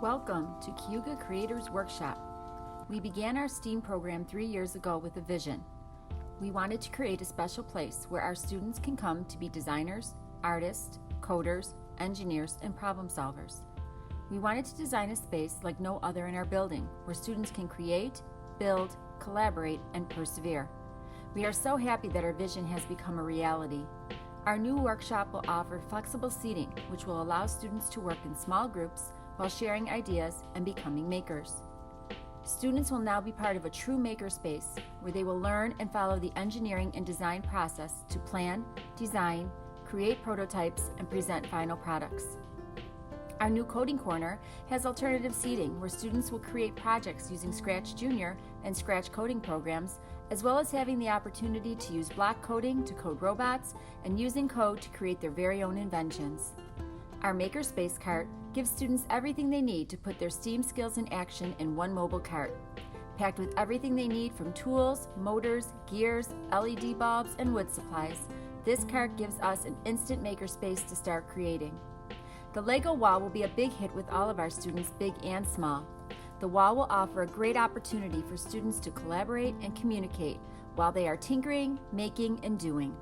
Welcome to Cayuga Creators Workshop. We began our STEAM program 3 years ago with a vision. We wanted to create a special place where our students can come to be designers, artists, coders, engineers, and problem solvers. We wanted to design a space like no other in our building, where students can create, build, collaborate, and persevere. We are so happy that our vision has become a reality. Our new workshop will offer flexible seating, which will allow students to work in small groups while sharing ideas and becoming makers. Students will now be part of a true makerspace where they will learn and follow the engineering and design process to plan, design, create prototypes, and present final products. Our new coding corner has alternative seating where students will create projects using Scratch Junior and Scratch coding programs, as well as having the opportunity to use block coding to code robots and using code to create their very own inventions. Our Makerspace cart gives students everything they need to put their STEAM skills in action in one mobile cart. Packed with everything they need from tools, motors, gears, LED bulbs, and wood supplies, this cart gives us an instant makerspace to start creating. The Lego wall will be a big hit with all of our students, big and small. The wall will offer a great opportunity for students to collaborate and communicate while they are tinkering, making, and doing.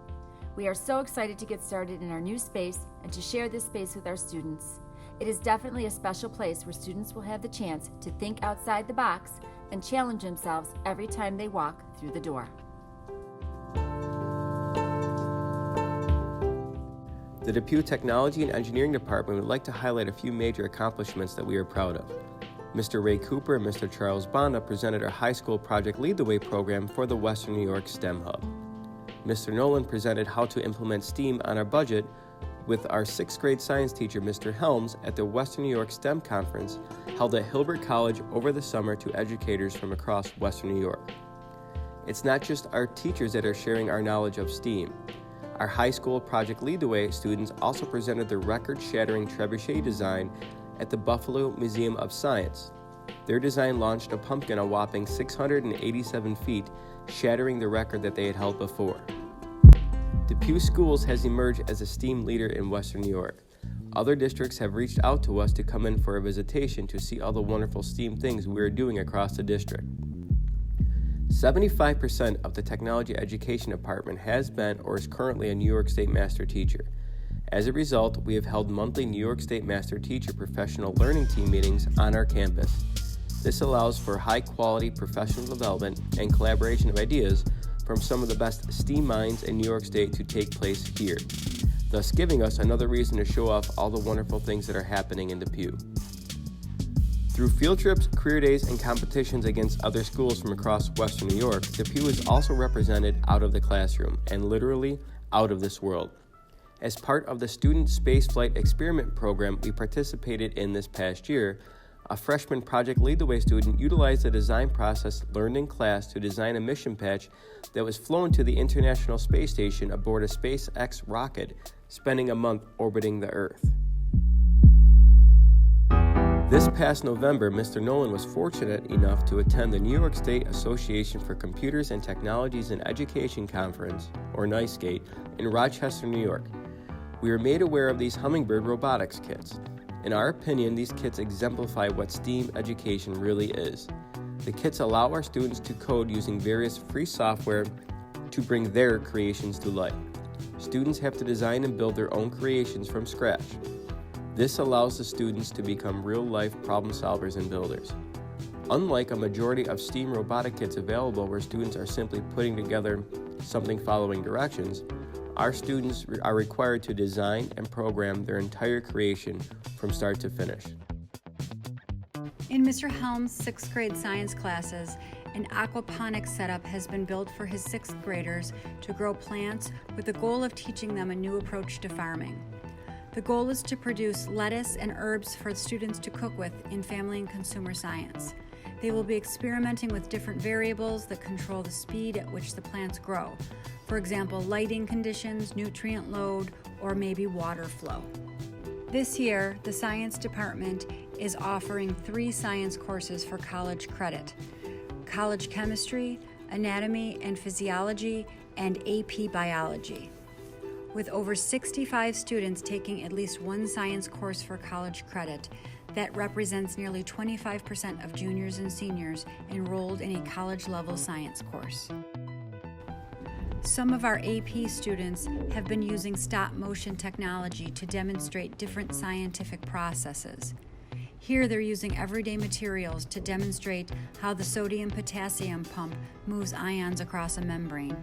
We are so excited to get started in our new space and to share this space with our students. It is definitely a special place where students will have the chance to think outside the box and challenge themselves every time they walk through the door. The Depew Technology and Engineering Department would like to highlight a few major accomplishments that we are proud of. Mr. Ray Cooper and Mr. Charles Bonda presented our high school Project Lead the Way program for the Western New York STEM Hub. Mr. Nolan presented how to implement STEAM on our budget with our 6th grade science teacher, Mr. Helms, at the Western New York STEM Conference held at Hilbert College over the summer to educators from across Western New York. It's not just our teachers that are sharing our knowledge of STEAM. Our high school Project Lead the Way students also presented their record-shattering trebuchet design at the Buffalo Museum of Science. Their design launched a pumpkin a whopping 687 feet, shattering the record that they had held before. Depew Schools has emerged as a STEAM leader in Western New York. Other districts have reached out to us to come in for a visitation to see all the wonderful STEAM things we are doing across the district. 75% of the Technology Education Department has been or is currently a New York State Master Teacher. As a result, we have held monthly New York State Master Teacher Professional Learning Team meetings on our campus. This allows for high-quality professional development and collaboration of ideas from some of the best STEAM minds in New York State to take place here, thus giving us another reason to show off all the wonderful things that are happening in Depew. Through field trips, career days, and competitions against other schools from across Western New York, Depew is also represented out of the classroom and literally out of this world. As part of the Student Spaceflight Experiment program we participated in this past year, a freshman Project Lead the Way student utilized the design process learned in class to design a mission patch that was flown to the International Space Station aboard a SpaceX rocket, spending a month orbiting the Earth. This past November, Mr. Nolan was fortunate enough to attend the New York State Association for Computers and Technologies in Education Conference, or NICEGATE, in Rochester, New York. We were made aware of these hummingbird robotics kits. In our opinion, these kits exemplify what STEAM education really is. The kits allow our students to code using various free software to bring their creations to life. Students have to design and build their own creations from scratch. This allows the students to become real-life problem solvers and builders. Unlike a majority of STEAM robotic kits available where students are simply putting together something following directions, our students are required to design and program their entire creation from start to finish. In Mr. Helms' 6th grade science classes, an aquaponics setup has been built for his 6th graders to grow plants with the goal of teaching them a new approach to farming. The goal is to produce lettuce and herbs for students to cook with in family and consumer science. They will be experimenting with different variables that control the speed at which the plants grow. For example, lighting conditions, nutrient load, or maybe water flow. This year, the science department is offering 3 science courses for college credit: college chemistry, anatomy and physiology, and AP biology. With over 65 students taking at least one science course for college credit, That represents nearly 25% of juniors and seniors enrolled in a college-level science course. Some of our AP students have been using stop-motion technology to demonstrate different scientific processes. Here they're using everyday materials to demonstrate how the sodium-potassium pump moves ions across a membrane.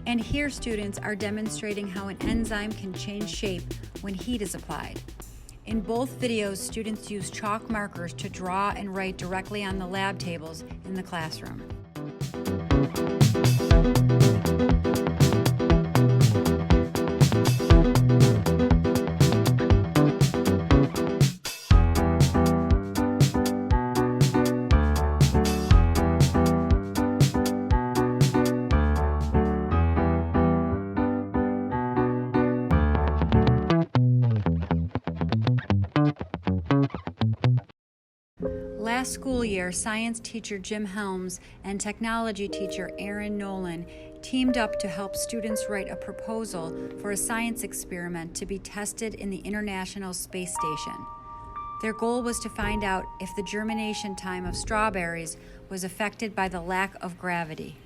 And here students are demonstrating how an enzyme can change shape when heat is applied. In both videos, students use chalk markers to draw and write directly on the lab tables in the classroom. Last school year, science teacher Jim Helms and technology teacher Aaron Nolan teamed up to help students write a proposal for a science experiment to be tested in the International Space Station. Their goal was to find out if the germination time of strawberries was affected by the lack of gravity.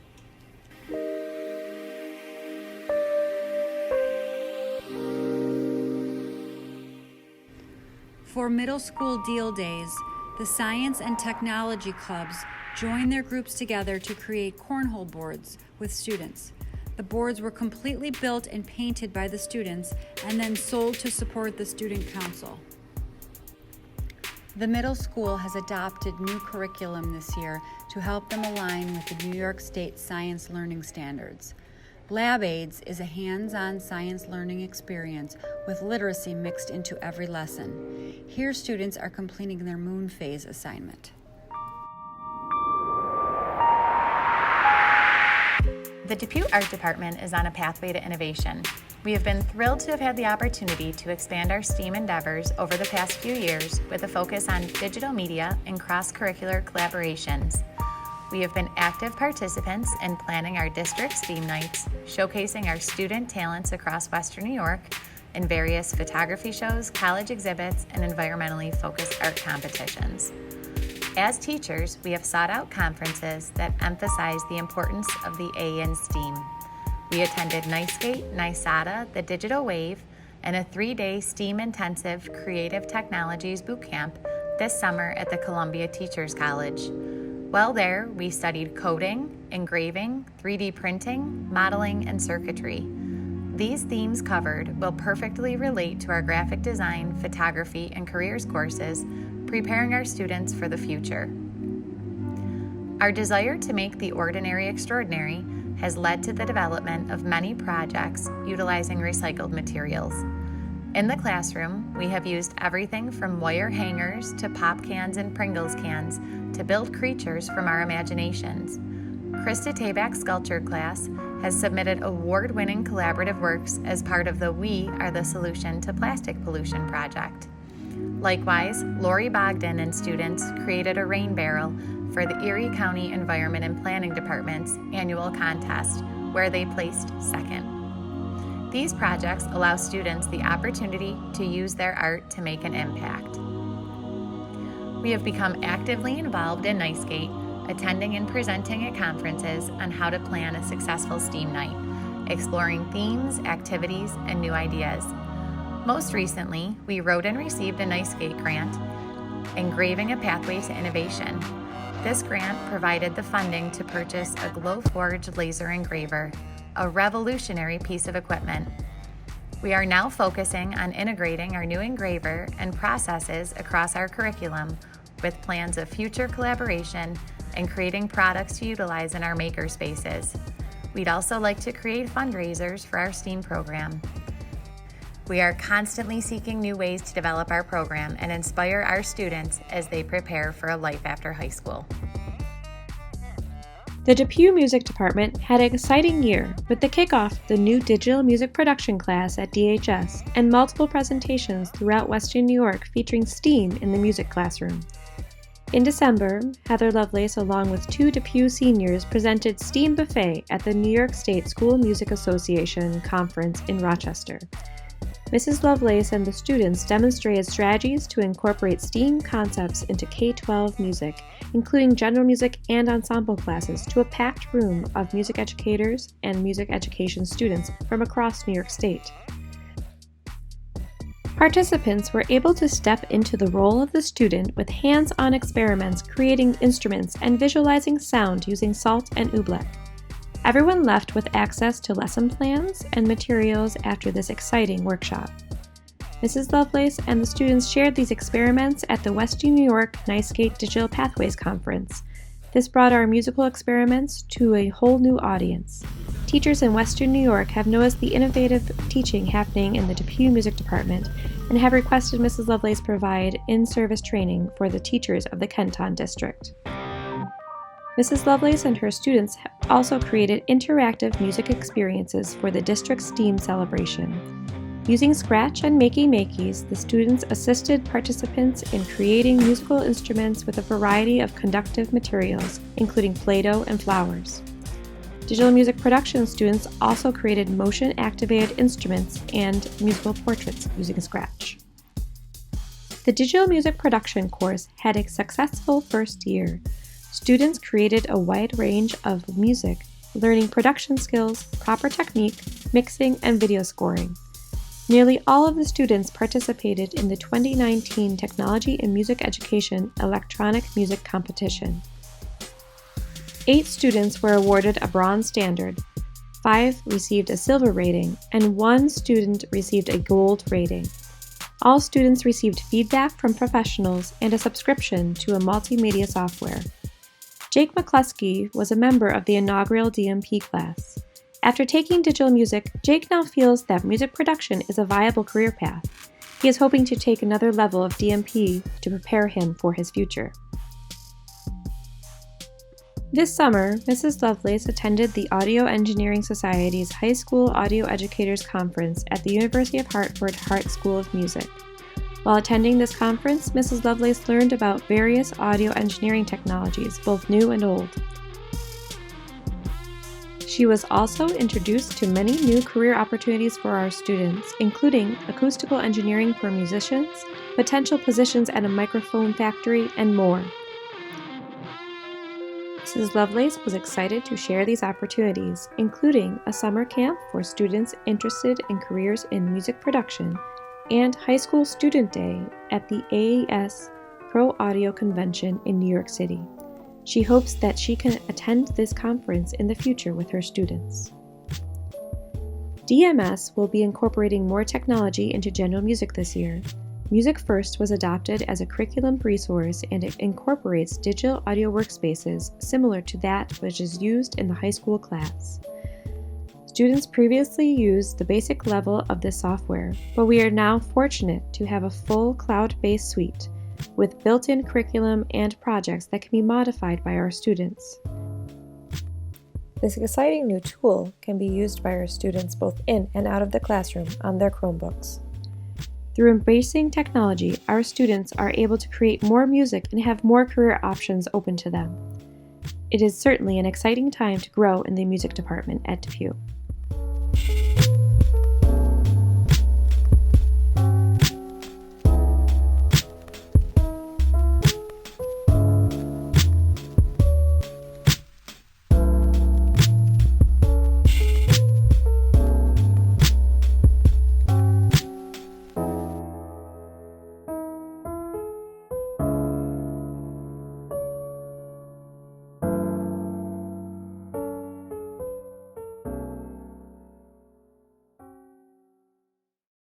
For middle school deal days, the science and technology clubs joined their groups together to create cornhole boards with students. The boards were completely built and painted by the students and then sold to support the student council. The middle school has adopted new curriculum this year to help them align with the New York State Science Learning Standards. Lab Aids is a hands-on science learning experience with literacy mixed into every lesson. Here students are completing their moon phase assignment. The Depew Art Department is on a pathway to innovation. We have been thrilled to have had the opportunity to expand our STEAM endeavors over the past few years with a focus on digital media and cross-curricular collaborations. We have been active participants in planning our district STEAM nights, showcasing our student talents across Western New York in various photography shows, college exhibits, and environmentally focused art competitions. As teachers, we have sought out conferences that emphasize the importance of the A in STEAM. We attended NICEGATE, NISADA, the Digital Wave, and a 3-day STEAM-intensive Creative Technologies Bootcamp this summer at the Columbia Teachers College. While there, we studied coding, engraving, 3D printing, modeling, and circuitry. These themes covered will perfectly relate to our graphic design, photography, and careers courses, preparing our students for the future. Our desire to make the ordinary extraordinary has led to the development of many projects utilizing recycled materials. In the classroom, we have used everything from wire hangers to pop cans and Pringles cans to build creatures from our imaginations. Krista Tabak's sculpture class has submitted award-winning collaborative works as part of the We Are the Solution to Plastic Pollution project. Likewise, Lori Bogdan and students created a rain barrel for the Erie County Environment and Planning Department's annual contest, where they placed second. These projects allow students the opportunity to use their art to make an impact. We have become actively involved in NICEGATE, attending and presenting at conferences on how to plan a successful STEAM night, exploring themes, activities, and new ideas. Most recently, we wrote and received a NICEGATE grant, Engraving a Pathway to Innovation. This grant provided the funding to purchase a Glowforge laser engraver, a revolutionary piece of equipment. We are now focusing on integrating our new engraver and processes across our curriculum with plans of future collaboration and creating products to utilize in our maker spaces. We'd also like to create fundraisers for our STEAM program. We are constantly seeking new ways to develop our program and inspire our students as they prepare for a life after high school. The Depew Music Department had an exciting year with the kickoff of the new digital music production class at DHS and multiple presentations throughout Western New York featuring STEAM in the music classroom. In December, Heather Lovelace, along with 2 Depew seniors, presented STEAM Buffet at the New York State School Music Association Conference in Rochester. Mrs. Lovelace and the students demonstrated strategies to incorporate STEAM concepts into K-12 music, including general music and ensemble classes, to a packed room of music educators and music education students from across New York State. Participants were able to step into the role of the student with hands-on experiments creating instruments and visualizing sound using salt and oobleck. Everyone left with access to lesson plans and materials after this exciting workshop. Mrs. Lovelace and the students shared these experiments at the Western New York NYSCATE Digital Pathways Conference. This brought our musical experiments to a whole new audience. Teachers in Western New York have noticed the innovative teaching happening in the Depew Music Department and have requested Mrs. Lovelace provide in-service training for the teachers of the Kenton District. Mrs. Lovelace and her students have also created interactive music experiences for the district's STEAM celebration. Using Scratch and MAKEYs, the students assisted participants in creating musical instruments with a variety of conductive materials, including Play-Doh and flowers. Digital music production students also created motion-activated instruments and musical portraits using Scratch. The digital music production course had a successful first year. Students created a wide range of music, learning production skills, proper technique, mixing, and video scoring. Nearly all of the students participated in the 2019 Technology and Music Education Electronic Music Competition. 8 students were awarded a bronze standard, 5 received a silver rating, and 1 student received a gold rating. All students received feedback from professionals and a subscription to a multimedia software. Jake McCluskey was a member of the inaugural DMP class. After taking digital music, Jake now feels that music production is a viable career path. He is hoping to take another level of DMP to prepare him for his future. This summer, Mrs. Lovelace attended the Audio Engineering Society's High School Audio Educators Conference at the University of Hartford Hart School of Music. While attending this conference, Mrs. Lovelace learned about various audio engineering technologies, both new and old. She was also introduced to many new career opportunities for our students, including acoustical engineering for musicians, potential positions at a microphone factory, and more. Mrs. Lovelace was excited to share these opportunities, including a summer camp for students interested in careers in music production and High School Student Day at the AES Pro Audio Convention in New York City. She hopes that she can attend this conference in the future with her students. DMS will be incorporating more technology into general music this year. Music First was adopted as a curriculum resource and it incorporates digital audio workspaces similar to that which is used in the high school class. Students previously used the basic level of this software, but we are now fortunate to have a full cloud-based suite with built-in curriculum and projects that can be modified by our students. This exciting new tool can be used by our students both in and out of the classroom on their Chromebooks. Through embracing technology, our students are able to create more music and have more career options open to them. It is certainly an exciting time to grow in the music department at Depew.